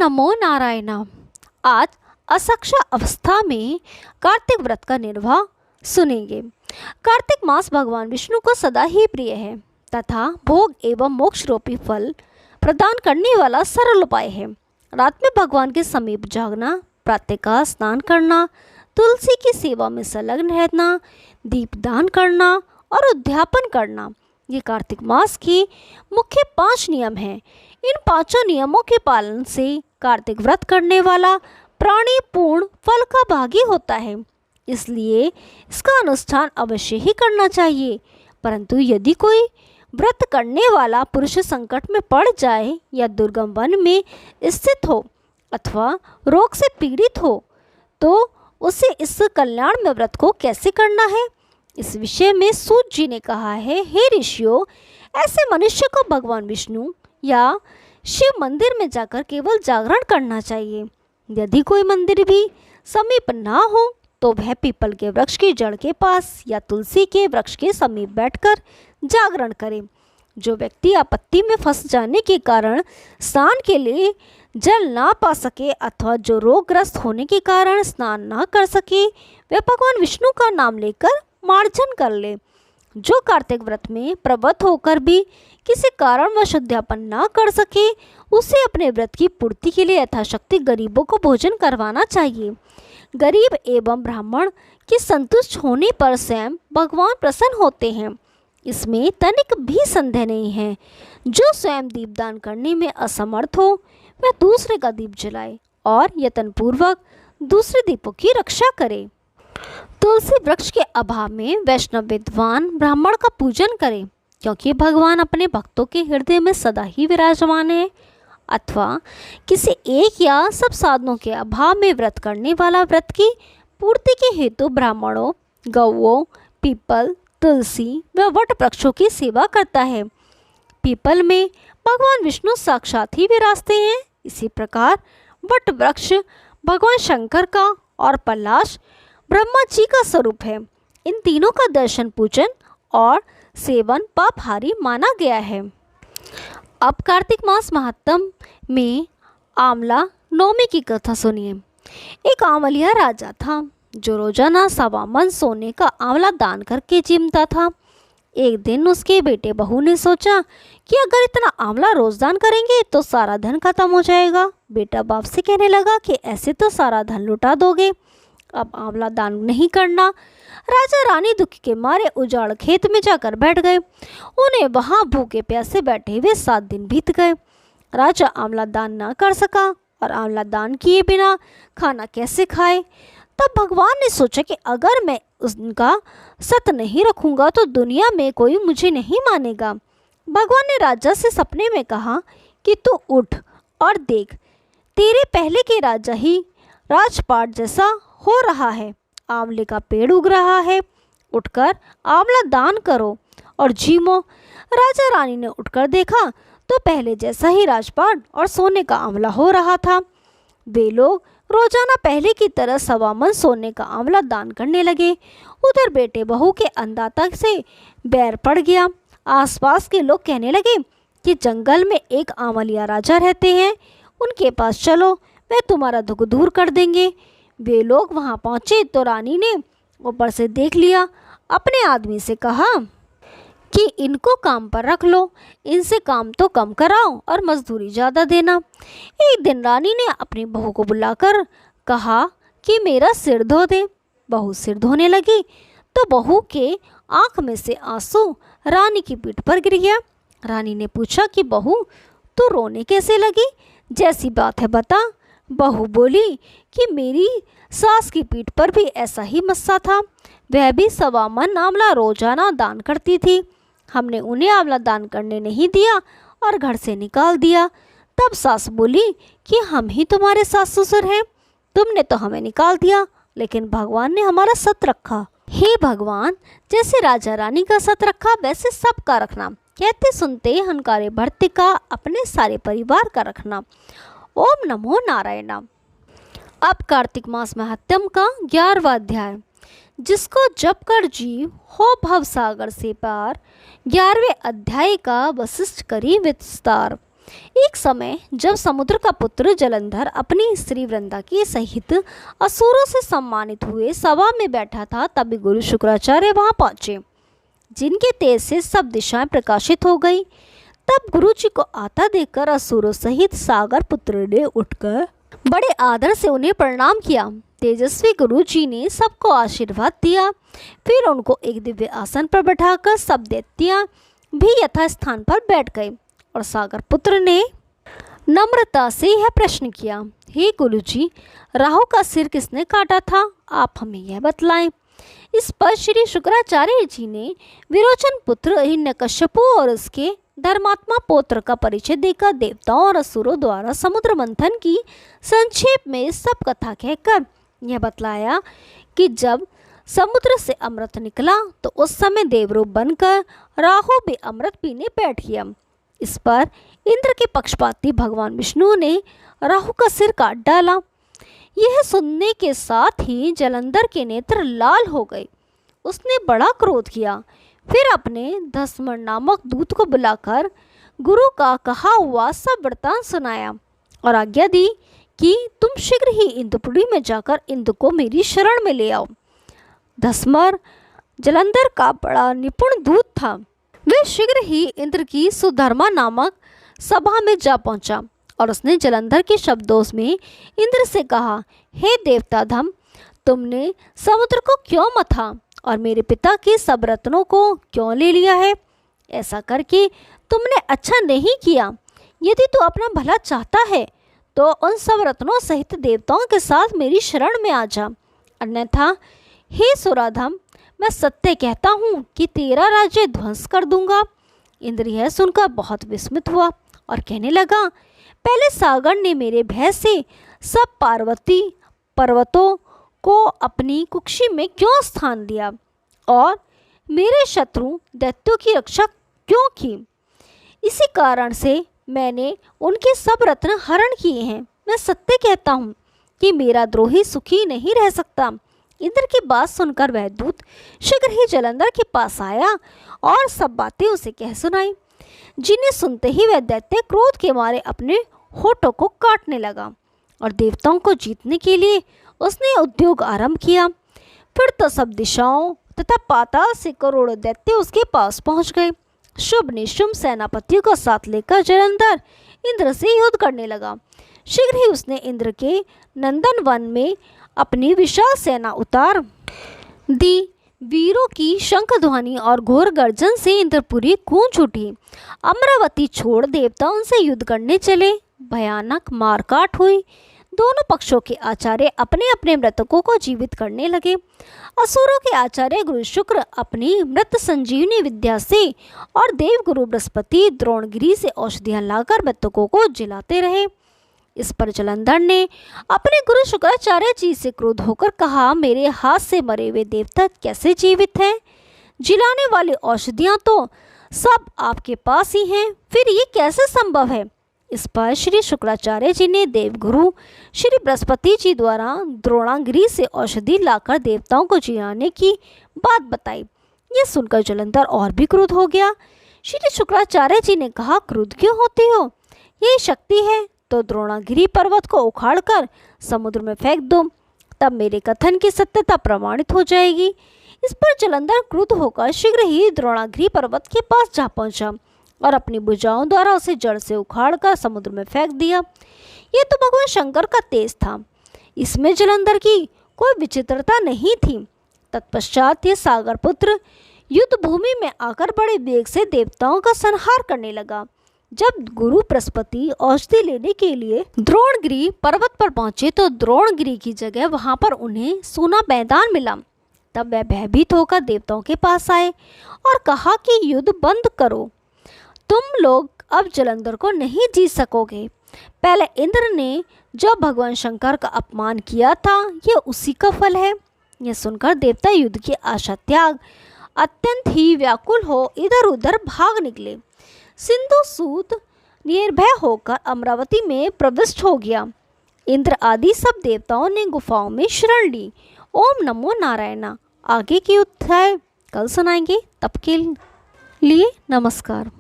नमो नारायण। आज असक्ष अवस्था में कार्तिक व्रत का निर्वाह सुनेंगे। कार्तिक मास भगवान विष्णु को सदा ही प्रिय है तथा भोग एवं मोक्ष रूपी फल प्रदान करने वाला सरल उपाय है। रात में भगवान के समीप जागना, प्रातःकाल स्नान करना, तुलसी की सेवा में संलग्न रहना, दीपदान करना और उद्यापन करना, ये कार्तिक मास के मुख्य 5 नियम हैं। इन 5 नियमों के पालन से कार्तिक व्रत करने वाला प्राणी पूर्ण फल का भागी होता है, इसलिए इसका अनुष्ठान अवश्य ही करना चाहिए। परंतु यदि कोई व्रत करने वाला पुरुष संकट में पड़ जाए या दुर्गम वन में स्थित हो अथवा रोग से पीड़ित हो, तो उसे इस कल्याण में व्रत को कैसे करना है, इस विषय में सूत जी ने कहा है। हे ऋषियों, ऐसे मनुष्य को भगवान विष्णु या शिव मंदिर में जाकर केवल जागरण करना चाहिए। यदि कोई मंदिर भी समीप ना हो तो वह पीपल के वृक्ष की जड़ के पास या तुलसी के वृक्ष के समीप बैठकर जागरण करे। जो व्यक्ति आपत्ति में फंस जाने के कारण स्नान के लिए जल ना पा सके अथवा जो रोगग्रस्त होने के कारण स्नान ना कर सके, वह भगवान विष्णु का नाम लेकर मार्जन कर ले। जो कार्तिक व्रत में प्रवृत्त होकर भी किसी कारणवश उद्यापन ना कर सके, उसे अपने व्रत की पूर्ति के लिए यथाशक्ति गरीबों को भोजन करवाना चाहिए। गरीब एवं ब्राह्मण के संतुष्ट होने पर स्वयं भगवान प्रसन्न होते हैं, इसमें तनिक भी संदेह नहीं है। जो स्वयं दीपदान करने में असमर्थ हो, वह दूसरे का दीप जलाए और यत्नपूर्वक दूसरे दीपों की रक्षा करे। तुलसी वृक्ष के अभाव में वैष्णव विद्वान ब्राह्मण का पूजन करें, क्योंकि भगवान अपने भक्तों के हृदय में सदा ही विराजमान है। अथवा किसी एक या सब साधनों के अभाव में व्रत करने वाला व्रत की पूर्ति के हेतु ब्राह्मणों, गौओं, पीपल, तुलसी व वट वृक्षों की सेवा करता है। पीपल में भगवान विष्णु साक्षात ही विराजते हैं। इसी प्रकार वट वृक्ष भगवान शंकर का और पलाश ब्रह्मा जी का स्वरूप है। इन तीनों का दर्शन, पूजन और सेवन पापहारी माना गया है। अब कार्तिक मास महात्म में आंवला नवमी की कथा सुनिए। एक आंवलिया राजा था जो रोजाना 1.25 मन सोने का आंवला दान करके जीमता था। एक दिन उसके बेटे बहू ने सोचा कि अगर इतना आंवला रोज दान करेंगे तो सारा धन खत्म हो जाएगा। बेटा बाप से कहने लगा कि ऐसे तो सारा धन लुटा दोगे, अब आंवला दान नहीं करना। राजा रानी दुख के मारे उजाड़ खेत में जाकर बैठ गए। उन्हें वहां भूखे प्यासे बैठे हुए 7 दिन बीत गए। राजा आंवला दान ना कर सका और आंवला दान किए बिना खाना कैसे खाए। तब भगवान ने सोचा कि अगर मैं उनका सत नहीं रखूंगा तो दुनिया में कोई मुझे नहीं मानेगा। भगवान ने राजा से सपने में कहा कि तू उठ और देख, तेरे पहले के राजा ही राजपाट जैसा हो रहा है, आंवले का पेड़ उग रहा है, उठकर आंवला दान करो और जीमो। राजा रानी ने उठकर देखा तो पहले जैसा ही राजपाट और सोने का आंवला हो रहा था। वे लोग रोजाना पहले की तरह 1.25 मन सोने का आंवला दान करने लगे। उधर बेटे बहू के अन्नदाता से बैर पड़ गया। आसपास के लोग कहने लगे कि जंगल में एक आंवलिया राजा रहते हैं, उनके पास चलो, वे तुम्हारा दुख दूर कर देंगे। वे लोग वहां पहुंचे तो रानी ने ऊपर से देख लिया। अपने आदमी से कहा कि इनको काम पर रख लो, इनसे काम तो कम कराओ और मजदूरी ज़्यादा देना। एक दिन रानी ने अपनी बहू को बुलाकर कहा कि मेरा सिर धो दे। बहू सिर धोने लगी तो बहू के आँख में से आंसू रानी की पीठ पर गिर गया। रानी ने पूछा कि बहू, तू रोने कैसे लगी, जैसी बात है बता। बहू बोली कि मेरी सास की पीठ पर भी ऐसा ही मस्सा था, वह भी 1.25 मन आंवला रोजाना दान करती थी। हमने उन्हें आंवला दान करने नहीं दिया और घर से निकाल दिया। तब सास बोली कि हम ही तुम्हारे सास ससुर हैं, तुमने तो हमें निकाल दिया, लेकिन भगवान ने हमारा सत रखा। हे भगवान, जैसे राजा रानी का सत रखा वैसे सबका रखना। कहते सुनते हनकारे भरते का अपने सारे परिवार का रखना। ओम नमो नारायण। अब कार्तिक मास महात्म का 11वां अध्याय। जिसको जप कर जीव हो भव सागर से पार, 11वें अध्याय का वशिष्ठ करी विस्तार। एक समय जब समुद्र का पुत्र जलंधर अपनी स्त्री वृंदा के सहित असुरों से सम्मानित हुए सभा में बैठा था, तभी गुरु शुक्राचार्य वहां पहुंचे, जिनके तेज से सब दिशाएं प्रकाशित हो गई। तब गुरु जी को आता देखकर असुरों सहित सागर पुत्र ने उठकर बड़े आदर से उन्हें प्रणाम किया। तेजस्वी गुरु जी ने सबको आशीर्वाद दिया। फिर उनको एक दिव्य आसन पर बैठाकर सब दैत्य भी यथा स्थान पर बैठ गए और सागर पुत्र ने नम्रता से यह प्रश्न किया, हे गुरु जी, राहु का सिर किसने काटा था? आप हमें यह बतलाएं। इस पर श्री शुक्राचार्य जी ने विरोचन पुत्र हिरण्यकश्यपु और उसके धर्मात्मा पौत्र का परिचय देकर देवताओं और असुरों द्वारा समुद्र मंथन की संक्षेप में सब कथा कहकर यह बतलाया कि जब समुद्र से अमृत निकला तो उस समय देवरूप बनकर राहु भी अमृत पीने बैठ गया। इस पर इंद्र के पक्षपाती भगवान विष्णु ने राहु का सिर काट डाला। यह सुनने के साथ ही जलंधर के नेत्र लाल हो गए। उसने बड़ा क्रोध किया। फिर अपने धस्मण नामक दूत को बुलाकर गुरु का कहा हुआ सब वृत्तांत सुनाया और आज्ञा दी कि तुम शीघ्र ही इंद्रपुरी में जाकर इंद्र को मेरी शरण में ले आओ। धस्मर जलंधर का बड़ा निपुण दूत था। वह शीघ्र ही इंद्र की सुधर्मा नामक सभा में जा पहुंचा और उसने जलंधर के शब्दों में इंद्र से कहा, हे देवता धम, तुमने समुद्र को क्यों मथा और मेरे पिता के सब रत्नों को क्यों ले लिया है? ऐसा करके तुमने अच्छा नहीं किया। यदि तू अपना भला चाहता है तो उन सब रत्नों सहित देवताओं के साथ मेरी शरण में आ जा, अन्यथा हे सुराधम, मैं सत्य कहता हूँ कि तेरा राज्य ध्वंस कर दूंगा। इंद्र यह सुनकर बहुत विस्मित हुआ और कहने लगा, पहले सागर ने मेरे भय से सब पार्वती पर्वतों को अपनी कुक्षी में क्यों स्थान दिया और मेरे शत्रु दैत्यों की रक्षा क्यों की? इसी कारण से मैंने उनके सब रत्न हरण किए हैं। मैं सत्य कहता हूँ कि मेरा द्रोही सुखी नहीं रह सकता। इंद्र की बात सुनकर वह दूत शीघ्र ही जलंधर के पास आया और सब बातें उसे कह सुनाई, जिन्हें सुनते ही वह दैत्य क्रोध के मारे अपने होठों को काटने लगा और देवताओं को जीतने के लिए उसने उद्योग आरंभ किया। फिर तो सब दिशाओं तथा पाताल से करोड़ों दैत्य उसके पास पहुंच गए। शुभ निशुम सेनापतियों को साथ लेकर जलंधर इंद्र से युद्ध करने लगा। शीघ्र ही उसने इंद्र के नंदन वन में अपनी विशाल सेना उतार दी। वीरों की शंख ध्वनि और घोर गर्जन से इंद्रपुरी गूंज उठी। अमरावती छोड़ देवता उनसे युद्ध करने चले। भयानक मारकाट हुई। दोनों पक्षों के आचार्य अपने अपने मृतकों को जीवित करने लगे। असुरों के आचार्य गुरु शुक्र अपनी मृत संजीवनी विद्या से और देव गुरु बृहस्पति द्रोणगिरी से औषधियां लाकर मृतकों को जिलाते रहे। इस पर जलंधर ने अपने गुरु शुक्राचार्य जी से क्रोध होकर कहा, मेरे हाथ से मरे हुए देवता कैसे जीवित हैं? जिलाने वाली औषधियां तो सब आपके पास ही हैं, फिर ये कैसे संभव है? इस पर श्री शुक्राचार्य जी ने देवगुरु श्री बृहस्पति जी द्वारा द्रोणागिरी से औषधि लाकर देवताओं को जिलाने की बात बताई। ये सुनकर जलंधर और भी क्रुद्ध हो गया। श्री शुक्राचार्य जी ने कहा, क्रुद्ध क्यों होते हो? यही शक्ति है तो द्रोणागिरी पर्वत को उखाड़कर समुद्र में फेंक दो, तब मेरे कथन की सत्यता प्रमाणित हो जाएगी। इस पर जलंधर क्रुद्ध होकर शीघ्र ही द्रोणागिरी पर्वत के पास जा पहुंचा और अपनी भुजाओं द्वारा उसे जड़ से उखाड़कर समुद्र में फेंक दिया। ये तो भगवान शंकर का तेज था, इसमें जलंधर की कोई विचित्रता नहीं थी। तत्पश्चात ये सागर पुत्र युद्ध भूमि में आकर बड़े वेग से देवताओं का संहार करने लगा। जब गुरु बृहस्पति औषधि लेने के लिए द्रोणगिरी पर्वत पर पहुंचे तो द्रोणगिरी की जगह वहां पर उन्हें सोना मैदान मिला। तब वह भयभीत होकर देवताओं के पास आए और कहा कि युद्ध बंद करो, तुम लोग अब जलंधर को नहीं जीत सकोगे। पहले इंद्र ने जो भगवान शंकर का अपमान किया था यह उसी का फल है। यह सुनकर देवता युद्ध की आशा त्याग अत्यंत ही व्याकुल हो इधर उधर भाग निकले। सिंधु सूत निर्भय होकर अमरावती में प्रविष्ट हो गया। इंद्र आदि सब देवताओं ने गुफाओं में शरण ली। ओम नमो नारायण। आगे की अध्याय कल सुनाएंगे, तब के लिए नमस्कार।